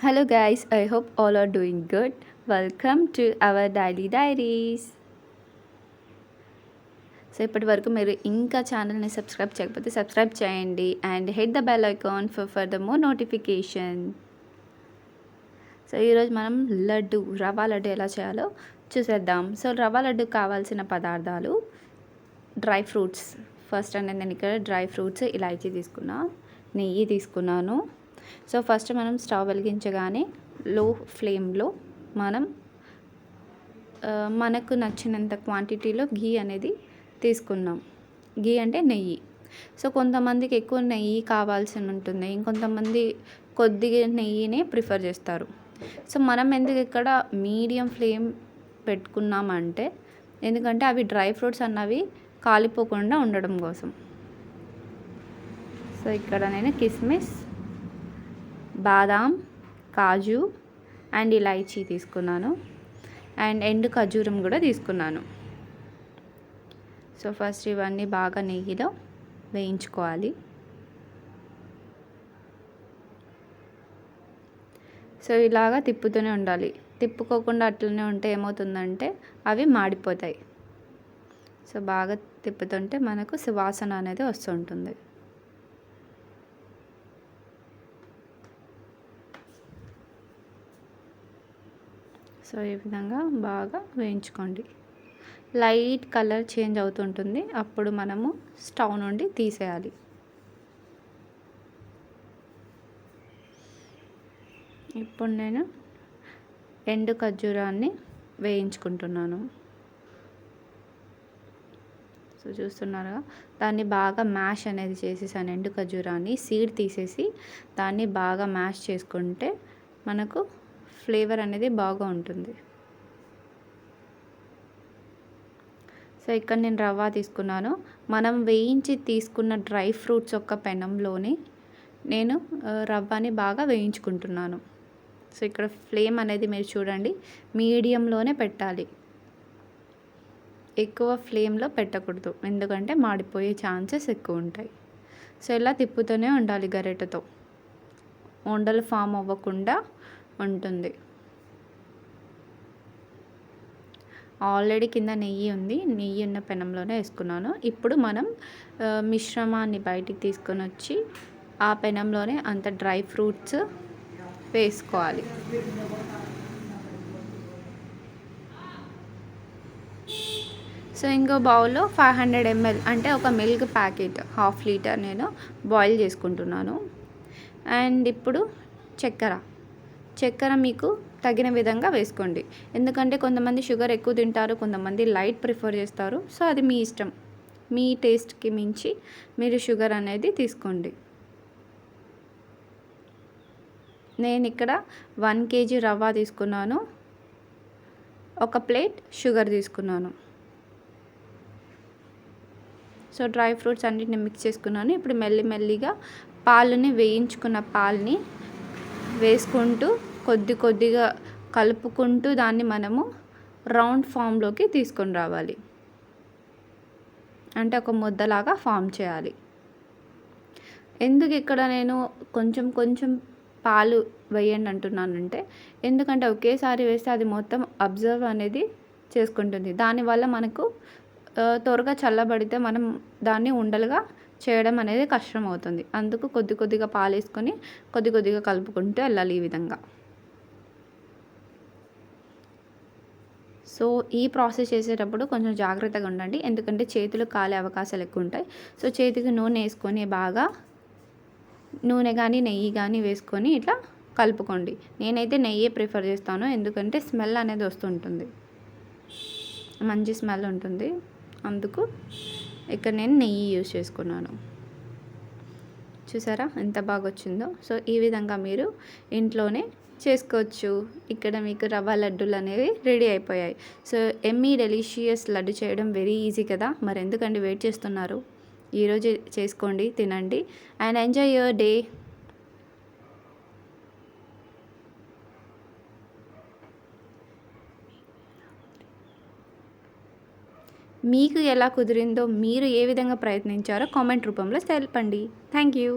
Hello guys, I hope all are doing good. Welcome to our daily diaries. So ఇప్పటి వరకు మీరు ఇంకా ఛానల్ని సబ్స్క్రైబ్ చేయకపోతే సబ్స్క్రైబ్ చేయండి and hit the bell icon for the more notification. So ఈరోజు మనం రవ్వ లడ్డు ఎలా చేయాలో చూసేద్దాం. సో రవ్వ లడ్డు కావాల్సిన పదార్థాలు డ్రై ఫ్రూట్స్. ఫస్ట్ అనేది నేను ఇక్కడ డ్రై ఫ్రూట్స్ ఇలాచీ తీసుకున్నా, నెయ్యి తీసుకున్నాను. సో ఫస్ట్ మనం స్టవ్ వెలిగించగానే లో ఫ్లేమ్లో మనం మనకు నచ్చినంత క్వాంటిటీలో ఘీ అనేది తీసుకున్నాం. ఘీ అంటే నెయ్యి. సో కొంతమందికి ఎక్కువ నెయ్యి కావాల్సి ఉంటుంది, ఇంకొంతమంది కొద్దిగా నెయ్యినే ప్రిఫర్ చేస్తారు. సో మనం ఎందుకు ఇక్కడ మీడియం ఫ్లేమ్ పెట్టుకున్నామంటే ఎందుకంటే అవి డ్రై ఫ్రూట్స్ అన్నవి కాలిపోకుండా ఉండడం కోసం. సో ఇక్కడ నేను కిస్మిస్, బాదాం, కాజు అండ్ ఇలాచీ తీసుకున్నాను అండ్ ఎండు ఖర్జూరం కూడా తీసుకున్నాను. సో ఫస్ట్ ఇవన్నీ బాగా నెయ్యిలో వేయించుకోవాలి. సో ఇలాగా తిప్పుతూనే ఉండాలి. తిప్పుకోకుండా అట్లనే ఉంటే ఏమవుతుందంటే అవి మాడిపోతాయి. సో బాగా తిప్పుతుంటే మనకు సువాసన అనేది వస్తుంటుంది. సో ఈ విధంగా బాగా వేయించుకోండి. లైట్ కలర్ చేంజ్ అవుతుంటుంది, అప్పుడు మనము స్టవ్ నుండి తీసేయాలి. ఇప్పుడు నేను ఎండు ఖర్జూరాన్ని వేయించుకుంటున్నాను. సో చూస్తున్నారుగా, దాన్ని బాగా మ్యాష్ అనేది చేసేసాను. ఎండు ఖర్జూరాన్ని సీడ్ తీసేసి దాన్ని బాగా మ్యాష్ చేసుకుంటే మనకు ఫ్లేవర్ అనేది బాగా ఉంటుంది. సో ఇక్కడ నేను రవ్వ తీసుకున్నాను. మనం వేయించి తీసుకున్న డ్రై ఫ్రూట్స్ యొక్క పెనంలోనే నేను రవ్వని బాగా వేయించుకుంటున్నాను. సో ఇక్కడ ఫ్లేమ్ అనేది మీరు చూడండి, మీడియంలోనే పెట్టాలి, ఎక్కువ ఫ్లేమ్లో పెట్టకూడదు, ఎందుకంటే మాడిపోయే ఛాన్సెస్ ఎక్కువ ఉంటాయి. సో ఇలా తిప్పుతూనే ఉండాలి గరిటెతో, ఉండలు ఫామ్ అవ్వకుండా ఉంటుంది. ఆల్రెడీ కింద నెయ్యి ఉంది, నెయ్యి ఉన్న పెనంలోనే వేసుకున్నాను. ఇప్పుడు మనం మిశ్రమాన్ని బయటికి తీసుకొని వచ్చి ఆ పెనంలోనే అంత డ్రై ఫ్రూట్స్ వేసుకోవాలి. సో ఇంకో బౌల్లో 500 ml అంటే ఒక మిల్క్ ప్యాకెట్ 1/2 లీటర్ నేను బాయిల్ చేసుకుంటున్నాను. అండ్ ఇప్పుడు చక్కెర మీకు తగిన విధంగా వేసుకోండి, ఎందుకంటే కొంతమంది షుగర్ ఎక్కువ తింటారు, కొంతమంది లైట్ ప్రిఫర్ చేస్తారు. సో అది మీ ఇష్టం, మీ టేస్ట్కి మించి మీరు షుగర్ అనేది తీసుకోండి. నేను ఇక్కడ 1 kg రవ్వ తీసుకున్నాను, 1 ప్లేట్ షుగర్ తీసుకున్నాను. సో డ్రై ఫ్రూట్స్ అన్నిటిని మిక్స్ చేసుకున్నాను. ఇప్పుడు మెల్లిగా పాలని, వేయించుకున్న పాలని వేసుకుంటూ కొద్దిగా కలుపుకుంటూ దాన్ని మనము రౌండ్ ఫామ్లోకి తీసుకొని రావాలి, అంటే ఒక ముద్దలాగా ఫామ్ చేయాలి. ఎందుకు ఇక్కడ నేను కొంచెం పాలు వేయండి అంటున్నానంటే ఎందుకంటే ఒకేసారి వేస్తే అది మొత్తం అబ్జర్వ్ అనేది చేసుకుంటుంది. దానివల్ల మనకు త్వరగా చల్లబడితే మనం దాన్ని ఉండలుగా చేయడం అనేది కష్టం అవుతుంది. అందుకు కొద్దిగా పాలు వేసుకొని కొద్దిగా కలుపుకుంటూ వెళ్ళాలి ఈ విధంగా. సో ఈ ప్రాసెస్ చేసేటప్పుడు కొంచెం జాగ్రత్తగా ఉండండి, ఎందుకంటే చేతులు కాలే అవకాశాలు ఎక్కువ ఉంటాయి. సో చేతికి నూనె వేసుకొని బాగా నూనె కానీ నెయ్యి కానీ వేసుకొని ఇట్లా కలుపుకోండి. నేనైతే నెయ్యి ప్రిఫర్ చేస్తాను, ఎందుకంటే స్మెల్ అనేది వస్తుంటుంది, మంచి స్మెల్ ఉంటుంది. అందుకు ఇక్కడ నేను నెయ్యి యూజ్ చేసుకున్నాను. చూసారా ఎంత బాగా వచ్చిందో. సో ఈ విధంగా మీరు ఇంట్లోనే చేసుకోవచ్చు. ఇక్కడ మీకు రవ్వ లడ్డూలు అనేవి రెడీ అయిపోయాయి. సో ఎమ్మీ డెలిషియస్ లడ్డు చేయడం వెరీ ఈజీ కదా, మరి ఎందుకండి వెయిట్ చేస్తున్నారు? ఈరోజు చేసుకోండి, తినండి అండ్ ఎంజాయ్ యువర్ డే. మీకు ఎలా కుదిరిందో, మీరు ఏ విధంగా ప్రయత్నించారో కామెంట్ రూపంలో తెలపండి. Thank you.